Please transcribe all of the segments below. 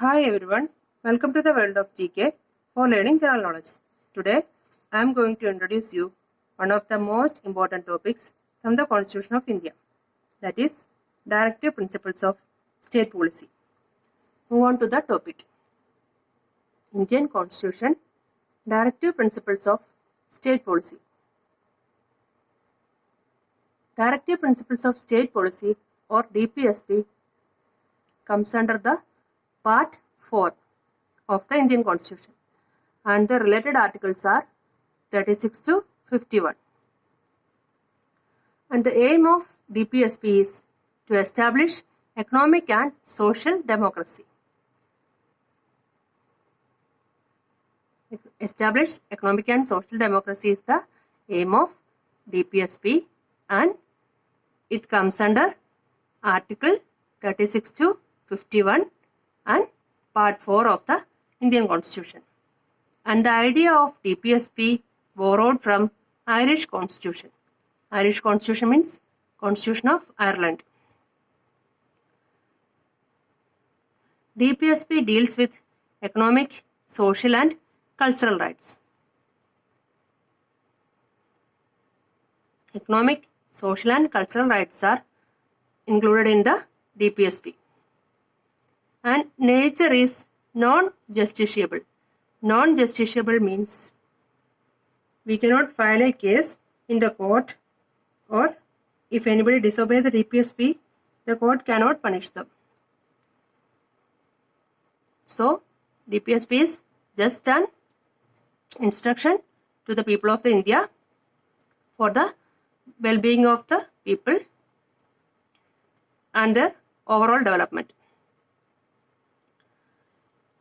Hi everyone, welcome to the world of GK for learning general knowledge. Today I am going to introduce you one of the most important topics from the Constitution of India, that is Directive Principles of State Policy. Move on to the topic. Indian Constitution, Directive Principles of State Policy. Directive Principles of State Policy or DPSP comes under the Part 4 of the Indian Constitution and the related articles are 36 to 51. And the aim of DPSP is to establish economic and social democracy. Establish economic and social democracy is the aim of DPSP and it comes under Article 36 to 51 and Part 4 of the Indian Constitution. And the idea of DPSP borrowed from Irish Constitution. Irish Constitution means Constitution of Ireland. DPSP deals with economic, social and cultural rights. Economic, social and cultural rights are included in the DPSP. And nature is non-justiciable. Non-justiciable means we cannot file a case in the court, or if anybody disobeys the DPSP, the court cannot punish them. So, DPSP is just an instruction to the people of the India for the well-being of the people and their overall development.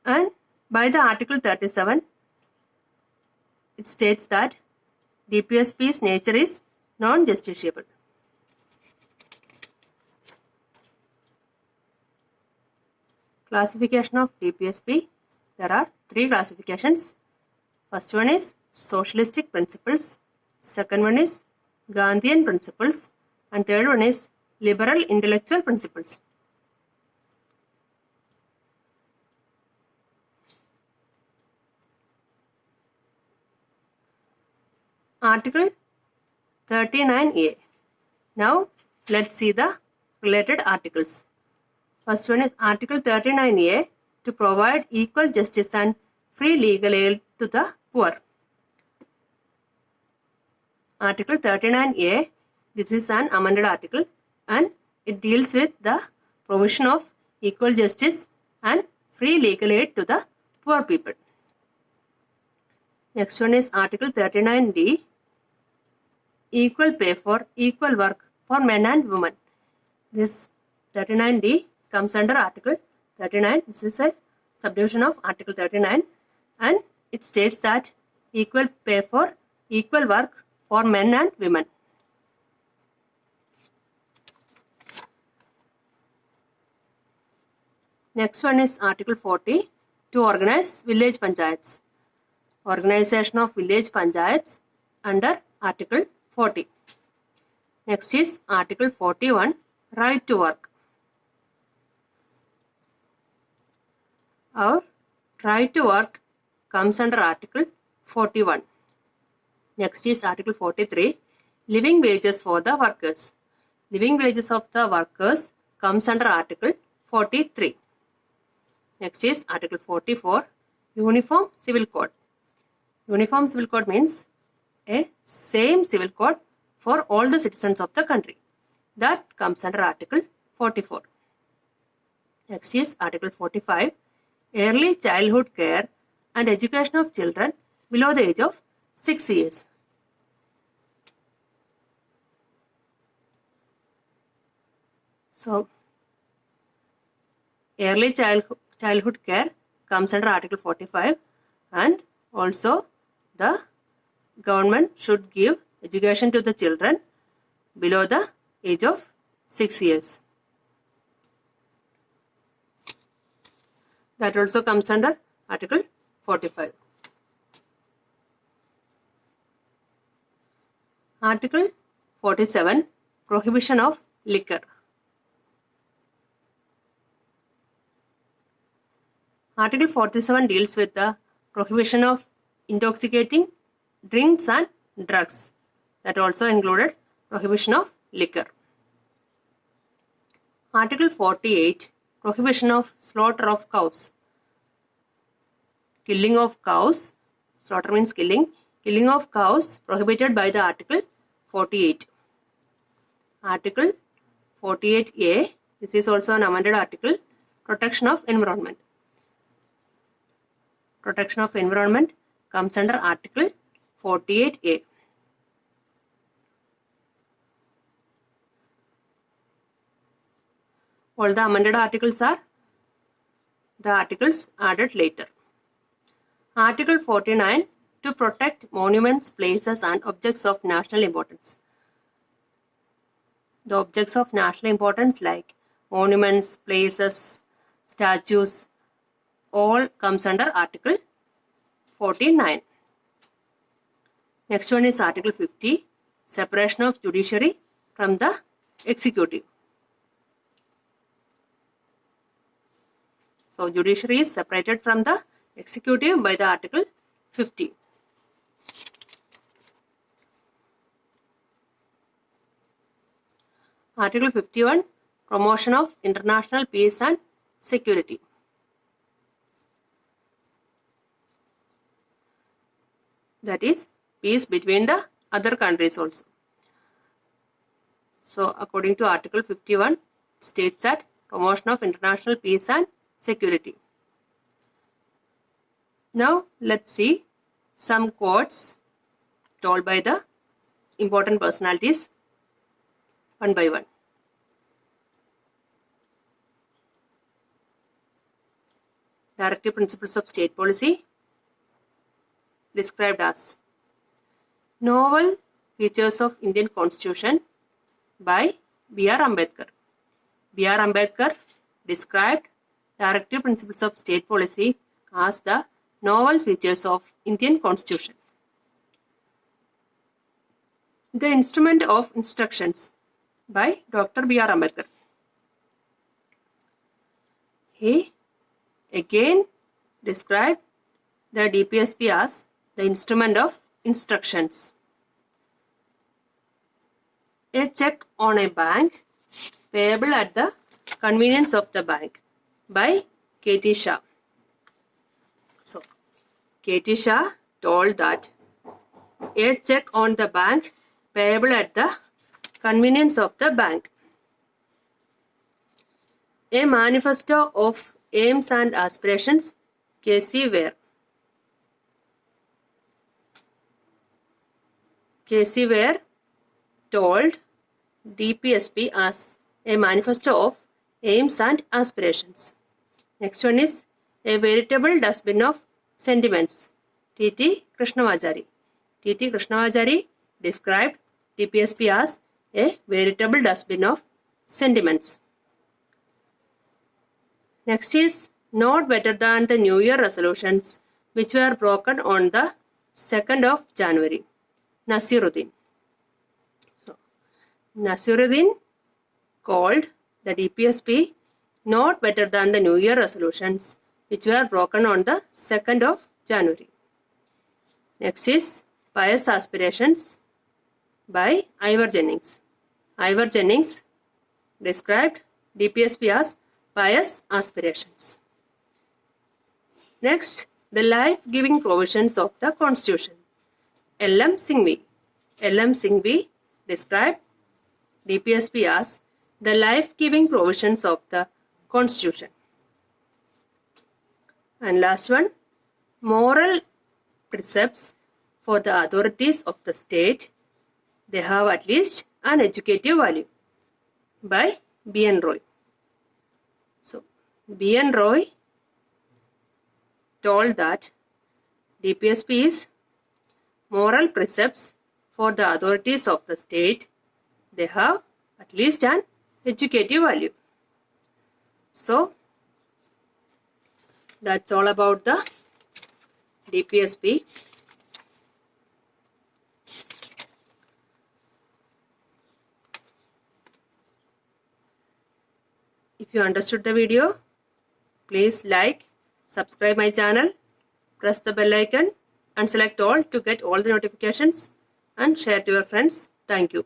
And by the Article 37, it states that DPSP's nature is non-justiciable. Classification of DPSP. There are three classifications. First one is socialistic principles. Second one is Gandhian principles. And third one is liberal intellectual principles. Article 39A. Now, let's see the related articles. First one is Article 39A to provide equal justice and free legal aid to the poor. Article 39A, this is an amended article and it deals with the provision of equal justice and free legal aid to the poor people. Next one is Article 39D, equal pay for equal work for men and women. This 39D comes under Article 39. This is a subdivision of Article 39 and it states that equal pay for equal work for men and women. Next one is Article 40 to organize village panchayats. Organization of village panchayats under Article 40. Next is Article 41, right to work. Our right to work comes under Article 41. Next is Article 43, living wages for the workers. Living wages of the workers comes under Article 43. Next is Article 44, Uniform Civil Code. Uniform Civil Code means a same civil code for all the citizens of the country. That comes under Article 44. Next is Article 45, early childhood care and education of children below the age of 6 years. So, early childhood care comes under Article 45 and also the government should give education to the children below the age of 6 years. That also comes under Article 45. Article 47, prohibition of liquor. Article 47 deals with the prohibition of intoxicating drinks and drugs. That also included prohibition of liquor. Article 48, prohibition of slaughter of cows. Killing of cows, slaughter means killing. Killing of cows prohibited by the Article 48. Article 48A, this is also an amended article, protection of environment. Protection of environment comes under Article 48A. All the amended articles are the articles added later. Article 49, to protect monuments, places and objects of national importance. The objects of national importance like monuments, places, statues, all comes under Article 49. Next one is Article 50, separation of judiciary from the executive. So, judiciary is separated from the executive by the Article 50. Article 51, promotion of international peace and security. That is peace between the other countries also. So, according to Article 51, states that promotion of international peace and security. Now, let's see some quotes told by the important personalities one by one. Directive principles of state policy described as novel features of Indian Constitution by B.R. Ambedkar. B.R. Ambedkar described directive principles of state policy as the novel features of Indian Constitution. The instrument of instructions by Dr. B.R. Ambedkar. He again described the DPSP as the instrument of instructions. A check on a bank payable at the convenience of the bank by K.T. Shah. So, K.T. Shah told that a check on the bank payable at the convenience of the bank. A manifesto of aims and aspirations, K.C. Ware. K.C. Ware told DPSP as a manifesto of aims and aspirations. Next one is a veritable dustbin of sentiments, T.T. Krishnamachari. T.T. Krishnamachari described DPSP as a veritable dustbin of sentiments. Next is not better than the New Year resolutions which were broken on the 2nd of January, Nasiruddin. So, Nasiruddin called the DPSP not better than the New Year resolutions which were broken on the 2nd of January. Next is pious aspirations by Ivor Jennings. Ivor Jennings described DPSP as pious aspirations. Next, the life-giving provisions of the Constitution. L.M. Singhvi. L.M. Singhvi described DPSP as the life-giving provisions of the Constitution. And last one, moral precepts for the authorities of the state. They have at least an educative value by B.N. Roy. So, B.N. Roy told that DPSP is moral precepts for the authorities of the state. They have at least an educative value. So, that's all about the DPSP. If you understood the video, please like, Subscribe my channel, press the bell icon and select all to get all the notifications and share to your friends. Thank you.